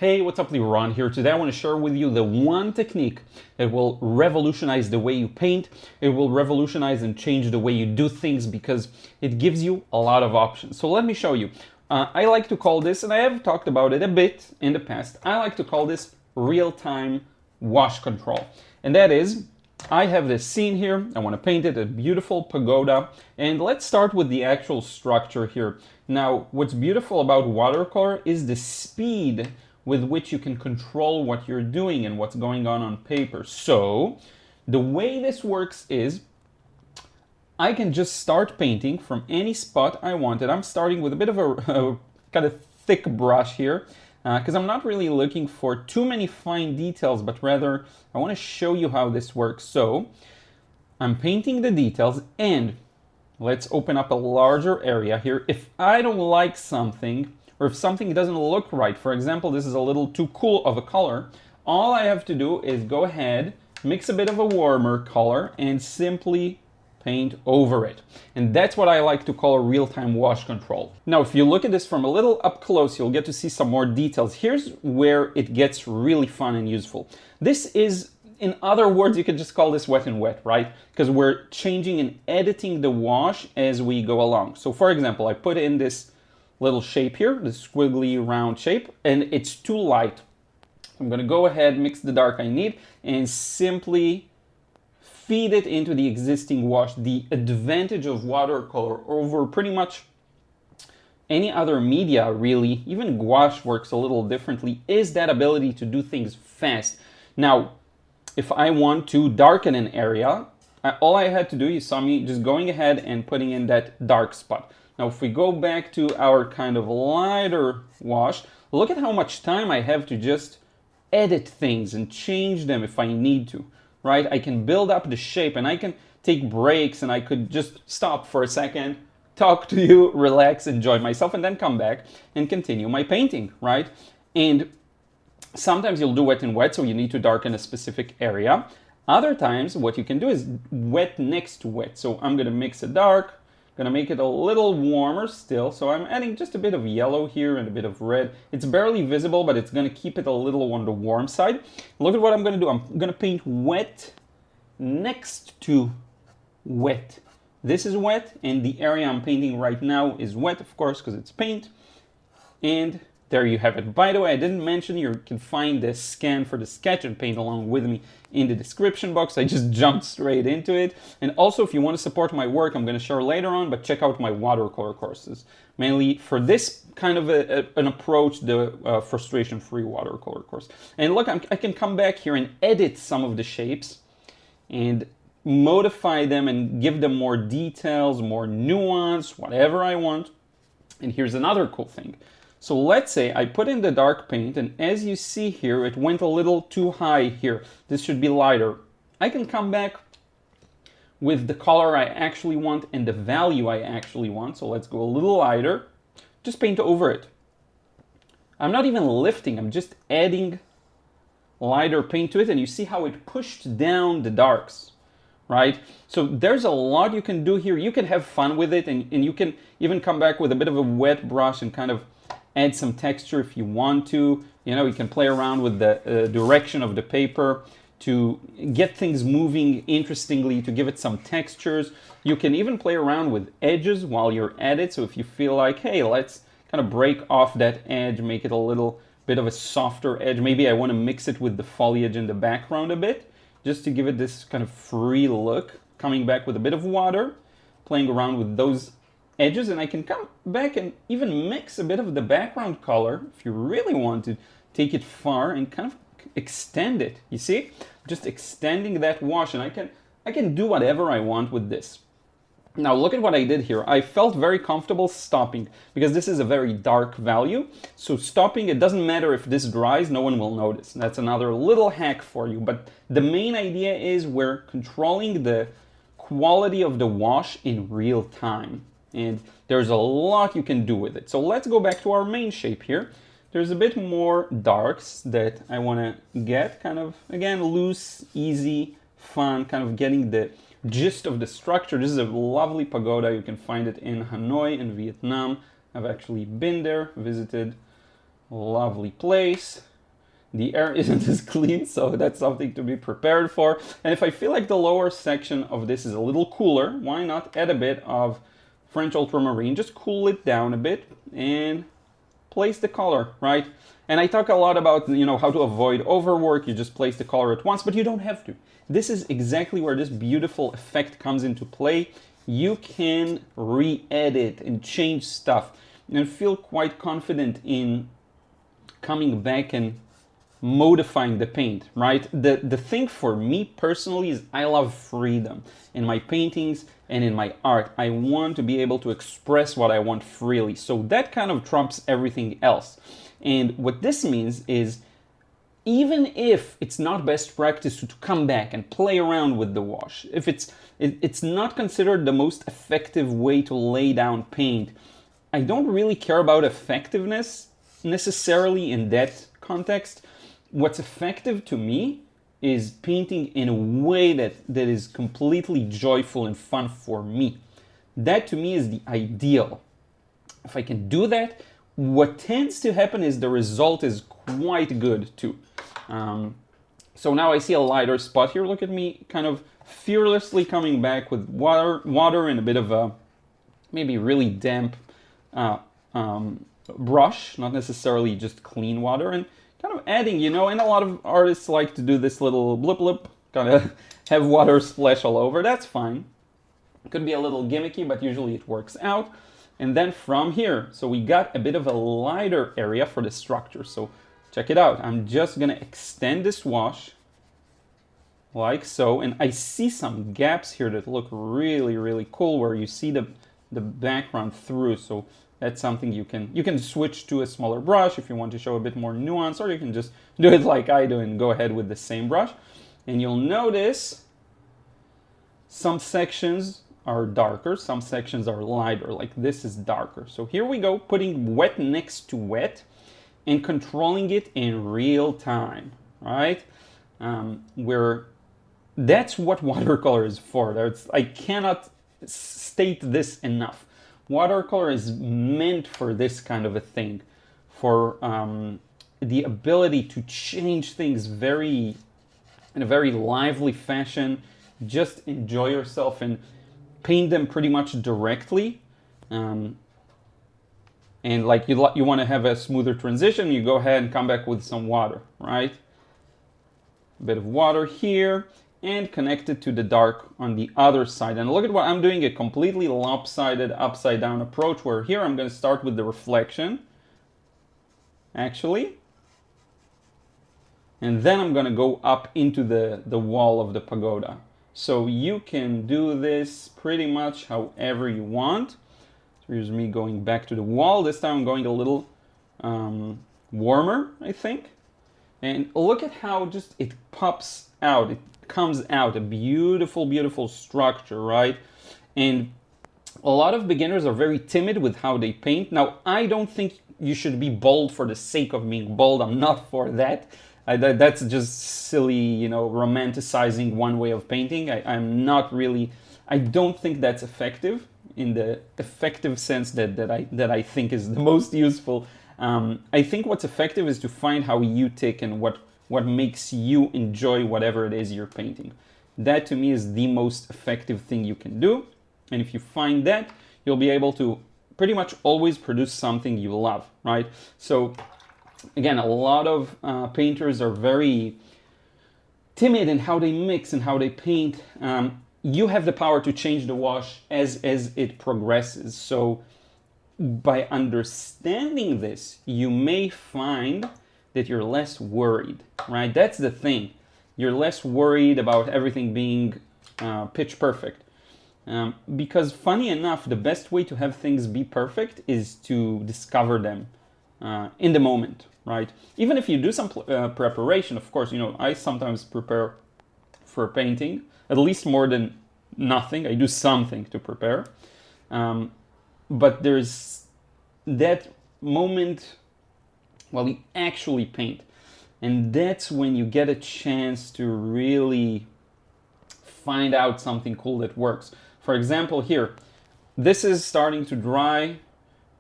Hey, what's up, Liron here. Today I want to share with you the one technique that will revolutionize the way you paint. It will revolutionize and change the way you do things because it gives you a lot of options. So let me show you. I like to call this, and I have talked about it a bit in the past, I like to call this real-time wash control. And that is, I have this scene here, I want to paint it, a beautiful pagoda, and let's start with the actual structure here. Now, what's beautiful about watercolor is the speed with which you can control what you're doing and what's going on paper. So, the way this works is, I can just start painting from any spot I wanted. I'm starting with a bit of a kind of thick brush here, because I'm not really looking for too many fine details, but rather I want to show you how this works. So I'm painting the details, and let's open up a larger area here. If I don't like something, or if something doesn't look right, for example, this is a little too cool of a color, all I have to do is go ahead, mix a bit of a warmer color, and simply paint over it. And that's what I like to call a real-time wash control. Now, if you look at this from a little up close, you'll get to see some more details. Here's where it gets really fun and useful. This is, in other words, you could just call this wet and wet, right? Because we're changing and editing the wash as we go along. So for example, I put in this little shape here, this squiggly round shape, and it's too light. I'm gonna go ahead, mix the dark I need, and simply feed it into the existing wash. The advantage of watercolor over pretty much any other media, really, even gouache works a little differently, is that ability to do things fast. Now, if I want to darken an area, all I had to do, you saw me just going ahead and putting in that dark spot. Now, if we go back to our kind of lighter wash, look at how much time I have to just edit things and change them if I need to. Right? I can build up the shape, and I can take breaks, and I could just stop for a second, talk to you, relax, enjoy myself, and then come back and continue my painting, right? And sometimes you'll do wet and wet, so you need to darken a specific area. Other times, what you can do is wet next to wet. So I'm gonna mix it dark, gonna make it a little warmer still. So I'm adding just a bit of yellow here and a bit of red. It's barely visible, but it's gonna keep it a little on the warm side. Look at what I'm gonna do. I'm gonna paint wet next to wet. This is wet, and the area I'm painting right now is wet, of course, because it's paint. And there you have it. By the way, I didn't mention you can find the scan for the sketch and paint along with me in the description box. I just jumped straight into it. And also, if you want to support my work, I'm going to share later on, but check out my watercolor courses. Mainly for this kind of an approach, the frustration-free watercolor course. And look, I can come back here and edit some of the shapes and modify them and give them more details, more nuance, whatever I want. And here's another cool thing. So let's say I put in the dark paint, and as you see here, it went a little too high here. This should be lighter. I can come back with the color I actually want and the value I actually want. So let's go a little lighter. Just paint over it. I'm not even lifting, I'm just adding lighter paint to it, and you see how it pushed down the darks, right? So there's a lot you can do here. You can have fun with it, and you can even come back with a bit of a wet brush and kind of add some texture if you want to. You know, you can play around with the direction of the paper to get things moving interestingly, to give it some textures. You can even play around with edges while you're at it. So if you feel like, hey, let's kind of break off that edge, make it a little bit of a softer edge. Maybe I want to mix it with the foliage in the background a bit, just to give it this kind of free look. Coming back with a bit of water, playing around with those edges, and I can come back and even mix a bit of the background color if you really want to take it far and kind of extend it. You see, just extending that wash, and I can do whatever I want with this. Now look at what I did here. I felt very comfortable stopping because this is a very dark value. So stopping, it doesn't matter if this dries, no one will notice. That's another little hack for you. But the main idea is we're controlling the quality of the wash in real time. And there's a lot you can do with it. So let's go back to our main shape here. There's a bit more darks that I want to get, kind of, again, loose, easy, fun, kind of getting the gist of the structure. This is a lovely pagoda. You can find it in Hanoi in Vietnam. I've actually been there, visited. Lovely place. The air isn't as clean, so that's something to be prepared for. And if I feel like the lower section of this is a little cooler, why not add a bit of French ultramarine, just cool it down a bit and place the color, right? And I talk a lot about, how to avoid overwork. You just place the color at once, but you don't have to. This is exactly where this beautiful effect comes into play. You can re-edit and change stuff and feel quite confident in coming back and modifying the paint, right? The thing for me personally is I love freedom in my paintings and in my art. I want to be able to express what I want freely. So that kind of trumps everything else. And what this means is, even if it's not best practice to come back and play around with the wash, if it's not considered the most effective way to lay down paint, I don't really care about effectiveness necessarily in that context. What's effective to me is painting in a way that is completely joyful and fun for me. That to me is the ideal. If I can do that, what tends to happen is the result is quite good too. So now I see a lighter spot here. Look at me kind of fearlessly coming back with water and a bit of a maybe really damp brush, not necessarily just clean water, and kind of adding, and a lot of artists like to do this little blip blip, kind of have water splash all over. That's fine. It could be a little gimmicky, but usually it works out. And then from here, so we got a bit of a lighter area for the structure. So check it out. I'm just gonna extend this wash like so, and I see some gaps here that look really, really cool, where you see the background through. So that's something you can switch to a smaller brush if you want to show a bit more nuance, or you can just do it like I do and go ahead with the same brush. And you'll notice some sections are darker, some sections are lighter, like this is darker. So here we go, putting wet next to wet and controlling it in real time, right? That's what watercolor is for. I cannot state this enough. Watercolor is meant for this kind of a thing, for the ability to change things in a very lively fashion. Just enjoy yourself and paint them pretty much directly. And like you want to have a smoother transition, you go ahead and come back with some water, right? A bit of water here, and connect it to the dark on the other side. And look at what I'm doing, a completely lopsided upside down approach, where here I'm going to start with the reflection, actually. And then I'm going to go up into the wall of the pagoda. So you can do this pretty much however you want. So here's me going back to the wall. This time I'm going a little warmer, I think. And look at how just it pops out. It comes out, a beautiful, beautiful structure, right? And a lot of beginners are very timid with how they paint. Now, I don't think you should be bold for the sake of being bold. I'm not for that. That's just silly, romanticizing one way of painting. I don't think that's effective in the effective sense that I think is the most useful. I think what's effective is to find how you tick and what makes you enjoy whatever it is you're painting. That to me is the most effective thing you can do. And if you find that, you'll be able to pretty much always produce something you love, right? So again, a lot of painters are very timid in how they mix and how they paint. You have the power to change the wash as it progresses. So by understanding this, you may find that you're less worried, right? That's the thing. You're less worried about everything being pitch perfect. Because funny enough, the best way to have things be perfect is to discover them in the moment, right? Even if you do some preparation, of course, I sometimes prepare for painting, at least more than nothing. I do something to prepare. But there's that moment while you actually paint. And that's when you get a chance to really find out something cool that works. For example, here, this is starting to dry,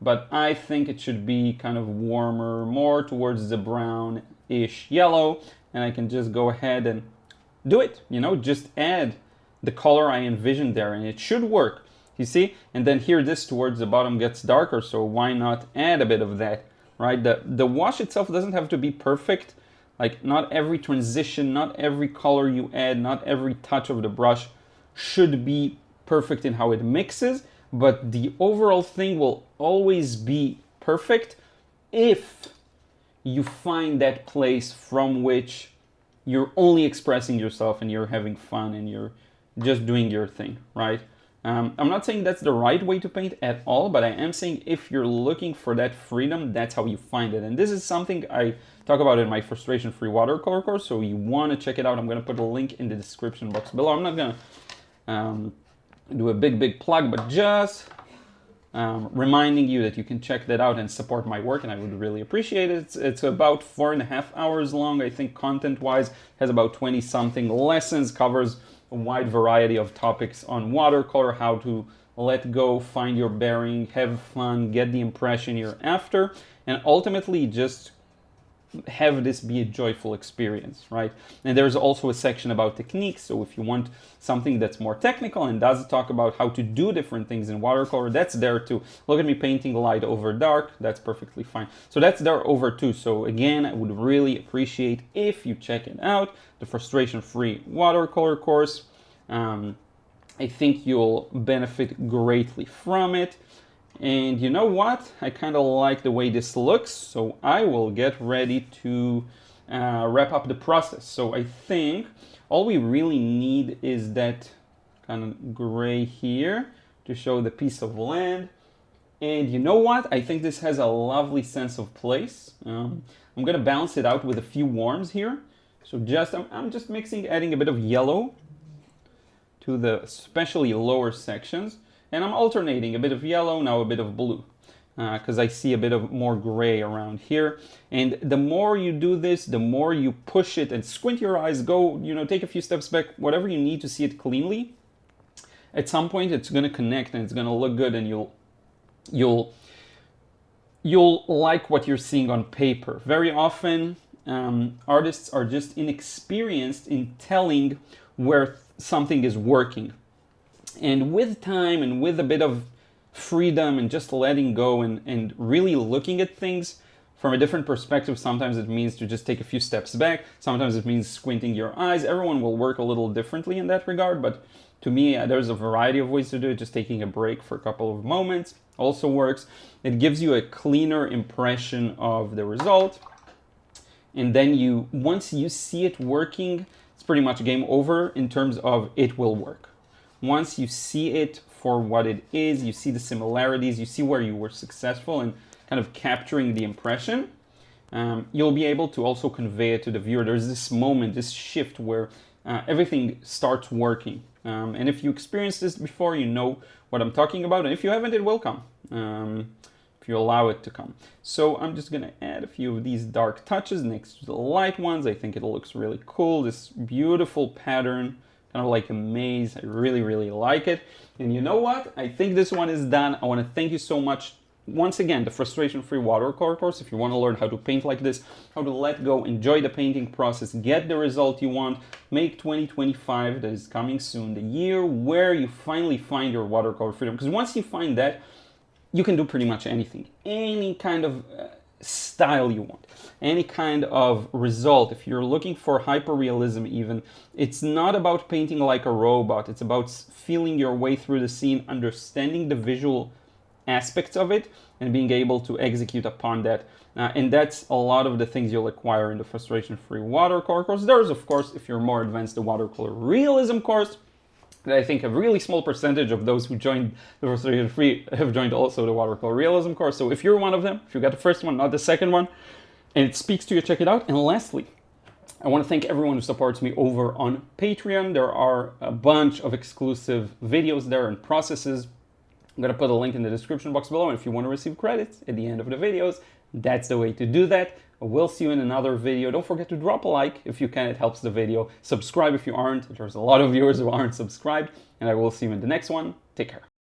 but I think it should be kind of warmer, more towards the brown ish yellow, and I can just go ahead and do it, you know, just add the color I envisioned there, and it should work, you see? And then here this towards the bottom gets darker, so why not add a bit of that, right? The wash itself doesn't have to be perfect. Like, not every transition, not every color you add, not every touch of the brush should be perfect in how it mixes, but the overall thing will always be perfect if you find that place from which you're only expressing yourself and you're having fun and you're just doing your thing, right? I'm not saying that's the right way to paint at all, but I am saying if you're looking for that freedom, that's how you find it. And this is something I talk about in my frustration-free watercolor course, so you want to check it out. I'm going to put a link in the description box below. I'm not going to do a big plug, but just reminding you that you can check that out and support my work, and I would really appreciate it. It's about 4.5 hours long, I think, content-wise. Has about 20-something lessons, covers a wide variety of topics on watercolor, how to let go, find your bearing, have fun, get the impression you're after, and ultimately just have this be a joyful experience, right? And there's also a section about techniques, so if you want something that's more technical and does talk about how to do different things in watercolor, that's there too. Look at me painting light over dark, that's perfectly fine. So that's there over too. So again, I would really appreciate if you check it out, the frustration-free watercolor course. I think you'll benefit greatly from it. And you know what? I kind of like the way this looks, so I will get ready to wrap up the process. So I think all we really need is that kind of gray here to show the piece of land. And you know what? I think this has a lovely sense of place. I'm going to balance it out with a few warms here. So I'm just mixing, adding a bit of yellow to the especially lower sections. And I'm alternating a bit of yellow, now a bit of blue, because I see a bit of more gray around here. And the more you do this, the more you push it and squint your eyes, go, you know, take a few steps back, whatever you need to see it cleanly. At some point, it's going to connect and it's going to look good, and you'll like what you're seeing on paper. Very often, artists are just inexperienced in telling where something is working. And with time and with a bit of freedom and just letting go and really looking at things from a different perspective, sometimes it means to just take a few steps back. Sometimes it means squinting your eyes. Everyone will work a little differently in that regard, but to me, there's a variety of ways to do it. Just taking a break for a couple of moments also works. It gives you a cleaner impression of the result. And then once you see it working, it's pretty much game over in terms of it will work. Once you see it for what it is, you see the similarities, you see where you were successful in kind of capturing the impression, you'll be able to also convey it to the viewer. There's this moment, this shift where everything starts working. And if you experienced this before, you know what I'm talking about. And if you haven't, it will come, if you allow it to come. So I'm just going to add a few of these dark touches next to the light ones. I think it looks really cool, this beautiful pattern. Kind of like a maze. I really like it. And you know what? I think this one is done. I want to thank you so much. Once again, the frustration-free watercolor course. If you want to learn how to paint like this, how to let go, enjoy the painting process, get the result you want, make 2025, that is coming soon, the year where you finally find your watercolor freedom. Because once you find that, you can do pretty much anything. Any kind of style you want, any kind of result. If you're looking for hyper-realism even, it's not about painting like a robot. It's about feeling your way through the scene, understanding the visual aspects of it, and being able to execute upon that. And that's a lot of the things you'll acquire in the frustration-free watercolor course. There's, of course, if you're more advanced, the watercolor realism course. I think a really small percentage of those who joined the frustration-free have joined also the watercolor realism course. So if you're one of them, if you got the first one, not the second one, and it speaks to you, check it out. And lastly, I want to thank everyone who supports me over on Patreon. There are a bunch of exclusive videos there and processes. I'm going to put a link in the description box below. And if you want to receive credits at the end of the videos, that's the way to do that. We'll see you in another video. Don't forget to drop a like if you can. It helps the video. Subscribe if you aren't. There's a lot of viewers who aren't subscribed. And I will see you in the next one. Take care.